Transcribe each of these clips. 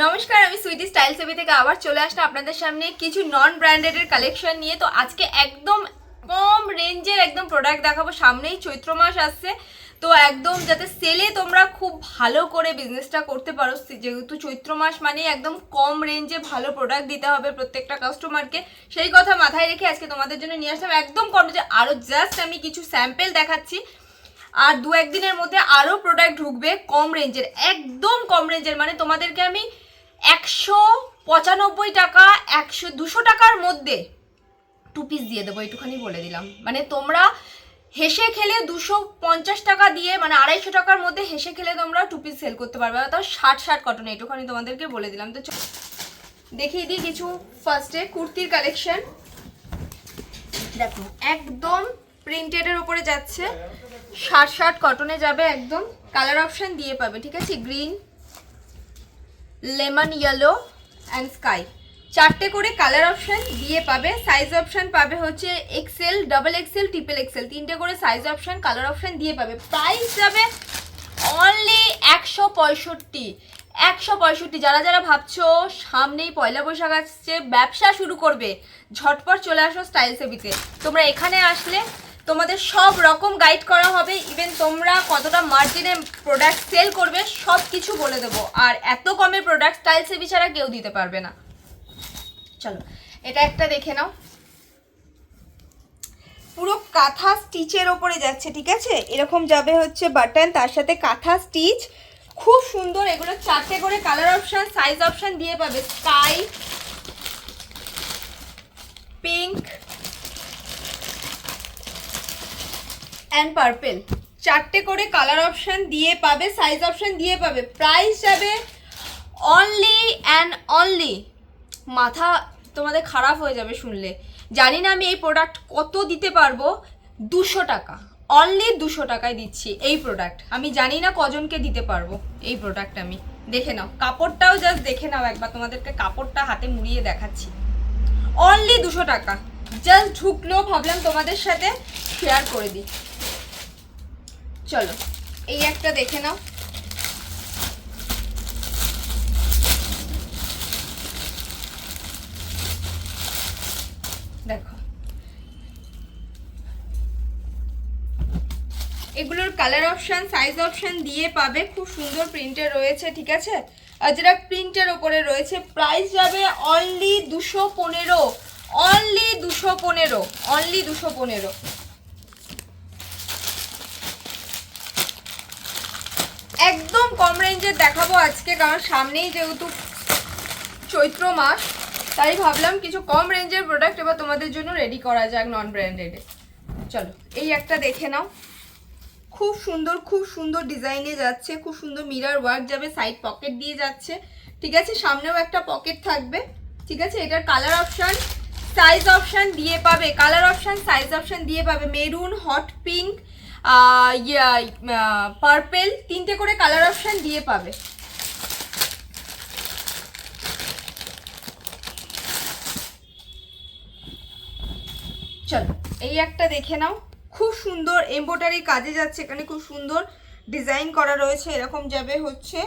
নমস্কার, আমি সুইটি স্টাইল সেভি থেকে আবার চলে আসলাম আপনাদের সামনে কিছু নন ব্র্যান্ডেডের কালেকশন নিয়ে। তো আজকে একদম কম রেঞ্জের একদম প্রোডাক্ট দেখাবো। সামনেই চৈত্র মাস আসছে, তো একদম যাতে সেলে তোমরা খুব ভালো করে বিজনেসটা করতে পারো, যেহেতু চৈত্র মাস মানে একদম কম রেঞ্জে ভালো প্রোডাক্ট দিতে হবে প্রত্যেকটা কাস্টমারকে, সেই কথা মাথায় রেখে আজকে তোমাদের জন্য নিয়ে আসলাম একদম কম রেঞ্জে। আরও জাস্ট আমি কিছু স্যাম্পেল দেখাচ্ছি, আর দু একদিনের মধ্যে আরও প্রোডাক্ট ঢুকবে কম রেঞ্জের, একদম কম রেঞ্জের। মানে তোমাদেরকে আমি 195 টাকা 200 টাকার মধ্যে 2 পিস দিয়ে দেবো, একটুখানি বলে দিলাম। মানে তোমরা হেসে খেলে 250 টাকা দিয়ে, মানে 250 টাকার মধ্যে হেসে খেলে তোমরা 2 পিস সেল করতে পারবে, তাও 60 কটনে, একটুখানি তোমাদেরকে বলে দিলাম। তো দেখিয়ে দিই কিছু ফার্স্টে কুর্তির কালেকশন। দেখো একদম প্রিন্টেডের উপরে যাচ্ছে, 60 কটনে যাবে একদম। কালার অপশন দিয়ে পাবে, ঠিক আছে? Green, lemon yellow and sky, 4টে করে কালার অপশন দিয়ে পাবে। সাইজ অপশন পাবে হচ্ছে XL, double XL, triple XL, 3টে করে সাইজ অপশন কালার অপশন দিয়ে পাবে। প্রাইস যাবে অনলি 165। যারা যারা ভাবছো সামনেই পয়লা বৈশাখ আসছে, ব্যবসা শুরু করবে, ঝটপট চলে আসো স্টাইল সেভিতে। তোমরা এখানে আসলে তোমাদের সব রকম গাইড করা হবে, ইভেন তোমরা কতটা মার্জিনে প্রোডাক্ট সেল করবে সব কিছু বলে দেবো। আর এত কমে প্রোডাক্ট স্টাইল সেভি ছাড়া কেউ দিতে পারবে না। চলো এটা একটা দেখে নাও, পুরো কাঁথা স্টিচের ওপরে যাচ্ছে, ঠিক আছে? এরকম যাবে হচ্ছে বাটন, তার সাথে কাঁথা স্টিচ, খুব সুন্দর। এগুলো 4টে করে কালার অপশন, সাইজ অপশন দিয়ে পাবে। স্কাই, পিঙ্ক অ্যান্ড পার্পেল, 4টে করে কালার অপশন দিয়ে পাবে, সাইজ অপশন দিয়ে পাবে। প্রাইস যাবে অনলি অ্যান্ড অনলি, মাথা তোমাদের খারাপ হয়ে যাবে শুনলে। জানি না আমি এই প্রোডাক্ট কত দিতে পারবো, 200 টাকা, অনলি 200 টাকায় দিচ্ছি এই প্রোডাক্ট। আমি জানি না কজনকে দিতে পারবো এই প্রোডাক্ট। আমি দেখে নাও, কাপড়টাও জাস্ট দেখে নাও একবার, তোমাদেরকে কাপড়টা হাতে মুড়িয়ে দেখাচ্ছি। অনলি 200 টাকা, জাস্ট ঢুকলো, ভাবলাম তোমাদের সাথে শেয়ার করে দিই। চলো এই একটা দেখে নাও, দেখো এগুলোর কালার অপশন, সাইজ অপশন দিয়ে পাবে। খুব সুন্দর প্রিন্টের রয়েছে, ঠিক আছে? আজরাক প্রিন্টের ওপরে রয়েছে। প্রাইস যাবে অনলি 215, অনলি 215, অনলি 215। একদম কম রেঞ্জের দেখাবো আজকে, কারণ সামনেই যেহেতু চৈত্র মাস, তাই ভাবলাম কিছু কম রেঞ্জের প্রোডাক্ট এবার তোমাদের জন্য রেডি করা যাক নন ব্র্যান্ডেডে। চলো এই একটা দেখে নাও, খুব সুন্দর, খুব সুন্দর ডিজাইনে যাচ্ছে, খুব সুন্দর মিরর ওয়ার্ক যাবে, সাইড পকেট দিয়ে যাচ্ছে, ঠিক আছে? সামনেও একটা পকেট থাকবে, ঠিক আছে? এটার কালার অপশন, সাইজ অপশন দিয়ে পাবে, কালার অপশন, সাইজ অপশন দিয়ে পাবে। মেরুন, হট পিঙ্ক, পার্পেল, 3টে করে কালার অপশন দিয়ে পাবে। চলো এই একটা দেখে নাও, খুব সুন্দর এমব্রয়ডারি কাজে যাচ্ছে, এখানে খুব সুন্দর ডিজাইন করা রয়েছে। এরকম যাবে হচ্ছে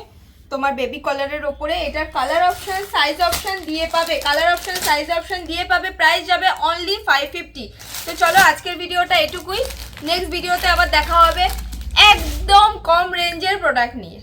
তোমার বেবি কলারের ওপরে। এটার কালার অপশন, সাইজ অপশন দিয়ে পাবে, কালার অপশন, সাইজ অপশন দিয়ে পাবে। প্রাইস যাবে অনলি 550। তো চলো আজকের ভিডিওটা এটুকুই, নেক্সট ভিডিওতে আবার দেখা হবে একদম কম রেঞ্জের প্রোডাক্ট নিয়ে।